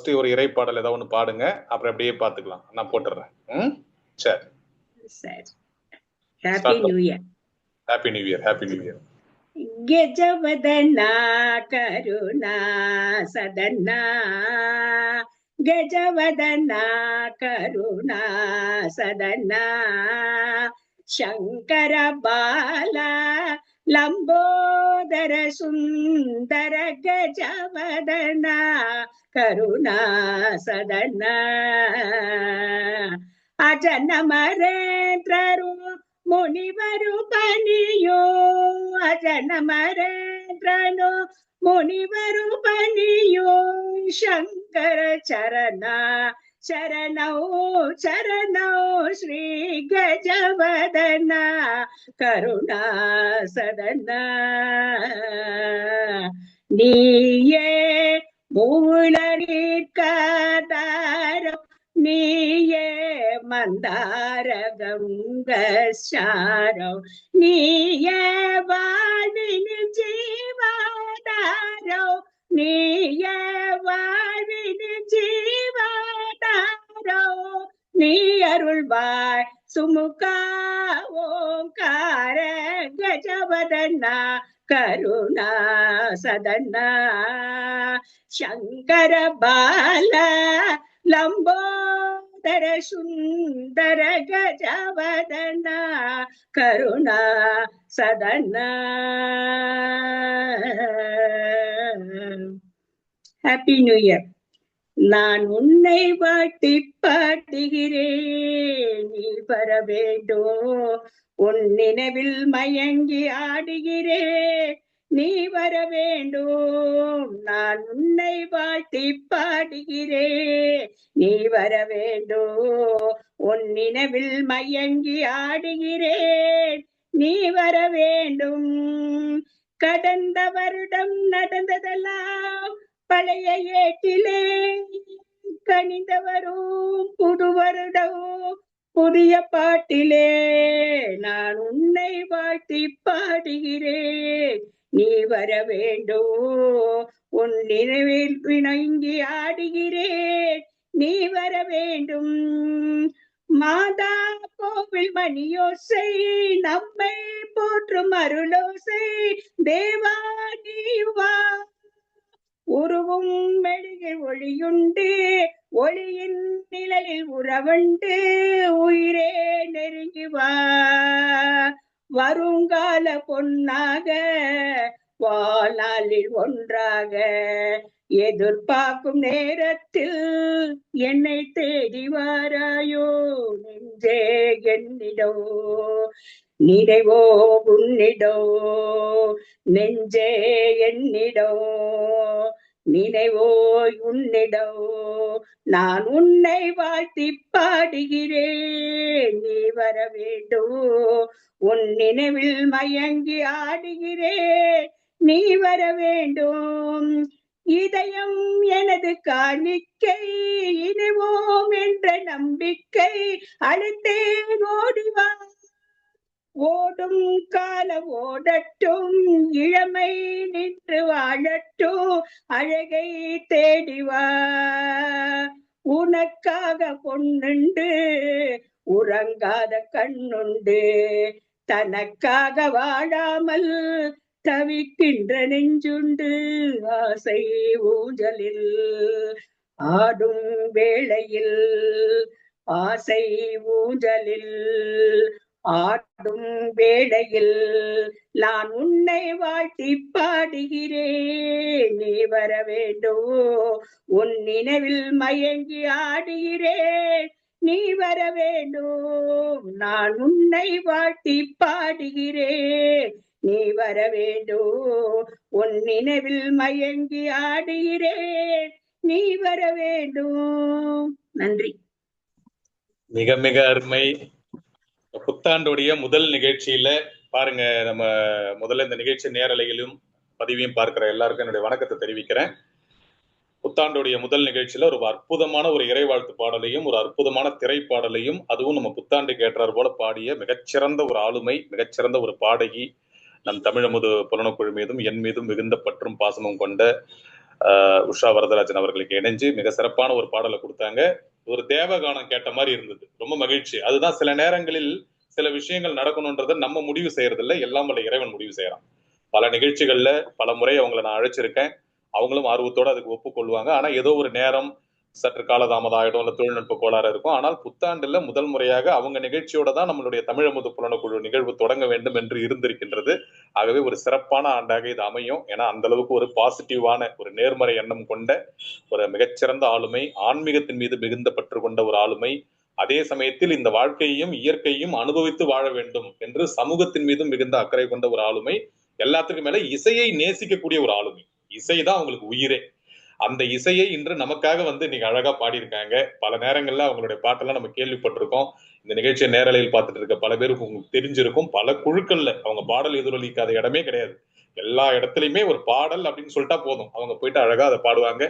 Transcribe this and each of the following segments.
First ஒரு இறைப்பாடல் ஏதாவது ஒன்று பாடுங்க, அப்புறம் அப்படியே பார்த்துக்கலாம். நான் போட்டுடுறேன். சரி. Happy new year. Happy new year. Happy new year. கஜவதனா கருணா சதனா, கஜவதனா கருணா சதனா, சங்கர பாலா லம்போதர சுந்தர கஜவதனா கருணா சதனா, ಅಜನಮರೇಂದ್ರರು ಮುನಿವರು ಬನಿಯೋ, ಅಜನಮರೇಂದ್ರನು ಮುನಿವರು ಬನಿಯೋ, ಶಂಕರ ಚರಣ ಶರಣೋ ಶರಣೋ ಶ್ರೀ ಗಜವದನ ಕರುಣಾ ಸದನ, ನೀಯೇ ಮೂಲ ನೀರ್ಕದಾರ நீயே மந்தார கங்காரம், நீயே வாழ்வின் ஜீவாதாரம், நீயே வாழ்வின் ஜீவாதாரம், நீ அருள்வாய் சுமுகா ஓங்கார கஜவதனா கருணா சதனா, சங்கர பால லம்போதர சுந்தர கஜவதன கருணா சதன. Happy new year. நான் உன்னை வாட்டி பாட்டுகிறேன், நீ வர வேண்டும், உன் நினைவில் மயங்கி ஆடுகிறேன், நீ வர வேண்டும். நான் உன்னை வாழ்த்தி பாடுகிறேன், நீ வர வேண்டும், உன் நினைவில் மயங்கி ஆடுகிறேன், நீ வர வேண்டும். கடந்த வருடம் நடந்ததெல்லாம் பழைய ஏட்டிலே கணிந்த வரும் புது வருடம் புதிய பாட்டிலே, நான் உன்னை வாழ்த்தி பாடுகிறேன், நீ வர வேண்டும், உன் நினைவில் விளங்கி ஆடுகிறேன், நீ வர வேண்டும். மாதா கோவில் மணியோசை நம்மை போற்றும் அருளோசை, தேவா நீ வா, உருவும் மெழுகில் ஒளியுண்டு, ஒளியின் நிழலில் உறவுண்டு, உயிரே நெருங்கி வா, வருங்கால பொன்னாக வாழ்நாளில் ஒன்றாக எதிர்பார்க்கும் நேரத்தில் என்னை தேடி வாராயோ, நெஞ்சே என்னிடோ நினைவோ உன்னிடோ, நெஞ்சே என்னிடோ நினைவோ உன்னிடோ, நான் உன்னை வாழ்த்தி பாடுகிறேன், நீ வர வேண்டும், உன் நினைவில் மயங்கி ஆடுகிறேன், நீ வர வேண்டும். இதயம் எனது காணிக்கை, இணைவோம் என்ற நம்பிக்கை அழுத்தேன் ஓடிவா, ஓடும் காலம் ஓடட்டும், இளமை நின்று வாழட்டும், அழகை தேடிவா, உனக்காக பொண்ணுண்டு உறங்காத கண்ணுண்டு, தனக்காக வாழாமல் தவிக்கின்ற நெஞ்சுண்டு, ஆசை ஊஞ்சலில் ஆடும் வேளையில், ஆசை ஊஞ்சலில் ஆடும் வேளையில் நான் உன்னை வாழ்த்தி பாடுகிறேன், நீ வர வேண்டும், உன் நினைவில் மயங்கி ஆடுகிறேன், நீ வர வேண்டும். நான் உன்னை வாழ்த்தி பாடுகிறேன், நீ வர வேண்டும், உன் நினைவில் மயங்கி ஆடுகிறேன், நீ வர வேண்டும். நன்றி. மிக மிக அருமை. புத்தாண்டுடைய முதல் நிகழ்ச்சியில பாருங்க, நம்ம முதல்ல இந்த நிகழ்ச்சி நேரலையிலும் பதிவையும் பார்க்கிற எல்லாருக்கும் என்னுடைய வணக்கத்தை தெரிவிக்கிறேன். புத்தாண்டுடைய முதல் நிகழ்ச்சியில ஒரு அற்புதமான ஒரு இறைவாழ்த்து பாடலையும் ஒரு அற்புதமான திரைப்பாடலையும், அதுவும் நம்ம புத்தாண்டுக்கு ஏற்றார் போல பாடிய மிகச்சிறந்த ஒரு ஆளுமை, மிகச்சிறந்த ஒரு பாடகி, நம் தமிழமுது புலனக்குழு மீதும் என் மீதும் மிகுந்த பற்றும் பாசமும் கொண்ட உஷா வரதராஜன் அவர்களுக்கு இணைஞ்சு மிக சிறப்பான ஒரு பாடலை கொடுத்தாங்க. ஒரு தேவகானம் கேட்ட மாதிரி இருந்தது. ரொம்ப மகிழ்ச்சி. அதுதான் சில நேரங்களில் சில விஷயங்கள் நடக்கணும்ன்றதை நம்ம முடிவு செய்யறது இல்லை, எல்லாம் வல்ல இறைவன் முடிவு செய்யறான். பல நிகழ்ச்சிகள்ல பல முறை அவங்களை நான் அழைச்சிருக்கேன். அவங்களும் ஆர்வத்தோட அதுக்கு ஒப்புக்கொள்வாங்க. ஆனா ஏதோ ஒரு நேரம் சற்று காலதாமதம் ஆயிடும், இல்ல தொழில்நுட்ப கோளாறு இருக்கும். ஆனால் புத்தாண்டுல முதல் முறையாக அவங்க நிகழ்ச்சியோட தான் நம்மளுடைய தமிழமுது புலனக்குழு நிகழ்வு தொடங்க வேண்டும் என்று இருந்திருக்கின்றது. ஆகவே ஒரு சிறப்பான ஆண்டாக இது அமையும். ஏன்னா அந்த அளவுக்கு ஒரு பாசிட்டிவான ஒரு நேர்மறை எண்ணம் கொண்ட ஒரு மிகச்சிறந்த ஆளுமை, ஆன்மீகத்தின் மீது மிகுந்த பற்று கொண்ட ஒரு ஆளுமை, அதே சமயத்தில் இந்த வாழ்க்கையையும் இயற்கையும் அனுபவித்து வாழ வேண்டும் என்று சமூகத்தின் மீதும் மிகுந்த அக்கறை கொண்ட ஒரு ஆளுமை, எல்லாத்துக்கும் மேல இசையை நேசிக்கக்கூடிய ஒரு ஆளுமை. இசைதான் அவங்களுக்கு உயிரே. அந்த இசையை இன்று நமக்காக நீங்க அழகா பாடியிருக்காங்க. பல நேரங்கள்ல அவங்களுடைய பாட்டெல்லாம் நம்ம கேள்விப்பட்டிருக்கோம். இந்த நிகழ்ச்சியை நேரலையில் பார்த்துட்டு இருக்க பல பேருக்கு உங்களுக்கு தெரிஞ்சிருக்கும். பல குழுக்கள்ல அவங்க பாடல் எதிரொலிக்காத இடமே கிடையாது. எல்லா இடத்துலயுமே ஒரு பாடல் அப்படின்னு சொல்லிட்டா போதும், அவங்க போயிட்டு அழகா அதை பாடுவாங்க.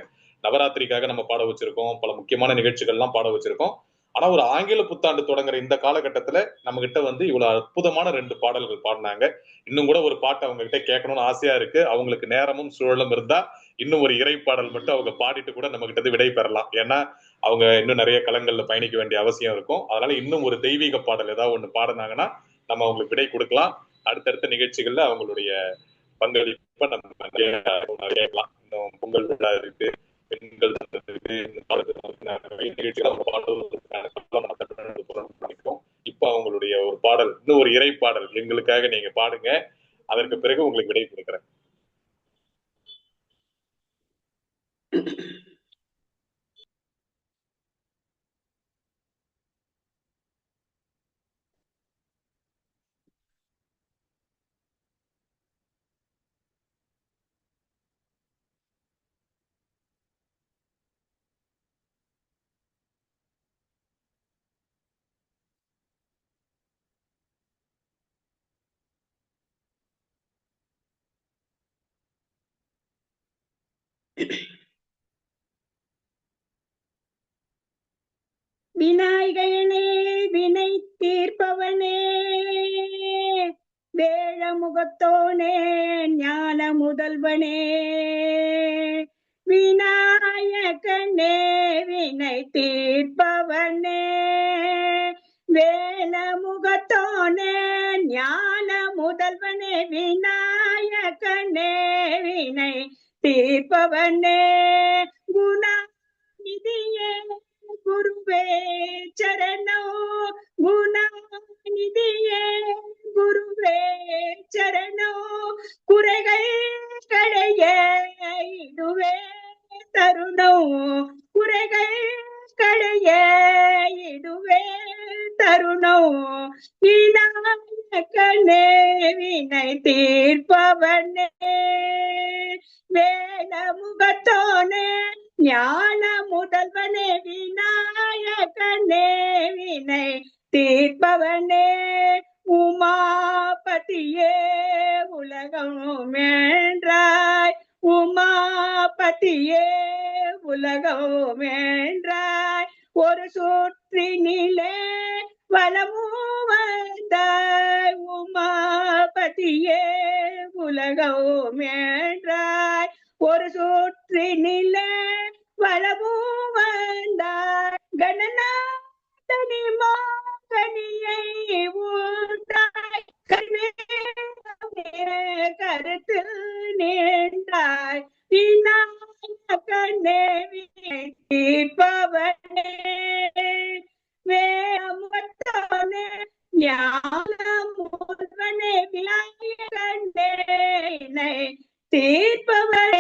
நவராத்திரிக்காக நம்ம பாட வச்சிருக்கோம், பல முக்கியமான நிகழ்ச்சிகள்லாம் பாட வச்சிருக்கோம். ஆனா ஒரு ஆங்கில புத்தாண்டு தொடங்குற இந்த காலகட்டத்துல நம்ம கிட்ட இவ்வளவு அற்புதமான 2 பாடல்கள் பாடினாங்க. இன்னும் கூட ஒரு பாட்டு அவங்க கிட்ட கேட்கணும்னு ஆசையா இருக்கு. அவங்களுக்கு நேரமும் சூழலும் இருந்தா இன்னும் ஒரு இறை பாடல் மட்டும் அவங்க பாடிட்டு கூட நம்ம கிட்ட விடை பெறலாம். ஏன்னா அவங்க இன்னும் நிறைய களங்கள்ல பயணிக்க வேண்டிய அவசியம் இருக்கும். அதனால இன்னும் ஒரு தெய்வீக பாடல் ஏதாவது ஒண்ணு பாடினாங்கன்னா நம்ம அவங்களுக்கு விடை கொடுக்கலாம். அடுத்தடுத்த நிகழ்ச்சிகள்ல அவங்களுடைய பங்களிப்பை நம்ம கேட்கலாம். இன்னும் பொங்கல் விழா இருக்கு, பெண்கள் இருக்கு, நிகழ்ச்சிகள் அவங்க பாடுவதற்கான இப்ப அவங்களுடைய ஒரு பாடல், இன்னும் ஒரு இறை பாடல் எங்களுக்காக நீங்க பாடுங்க. அதற்கு பிறகு உங்களுக்கு விடை கொடுக்கிறேன். விநாயகனே வினை தீர்ப்பவனே, வேழமுகத்தோனே ஞான முதல்வனே, விநாயகனே வினை தீர்ப்பவனே, வேலமுகத்தோனே ஞான முதல்வனே, விநாயகனே வினை தீர்ப்பவனே, குணநிதியே குருவே சரணோ, குணநிதியே குருவே சரணோ, குறைகள் களைய இதுவே தருணம், குறைகள் களைய இதுவே தருணம், விநாயகனே வினை தீர்ப்பவனே, வேலமுகத்தோனே ஞான முதல்வனே, விநாயகனே வினை தீர்ப்பவனே, உமாபதியே உலகம் என்றாய், உமாபதியே உலகம் என்றாய், ஒரு சுற்றினிலே வலமும் வந்தாய், உமாபதியே உலகம் என்றாய், ஒரு சுற்றினிலே வலமும் வந்தாய், கணநாதனி மோகனியை ஊட்டாய், கருத்து நின்றாய், விநாயகனே வினை தீர்ப்பவனே, வேலமுகத்தோனே ஞான முதல்வனே, விநாயகனே வினை தீர்ப்பவனே.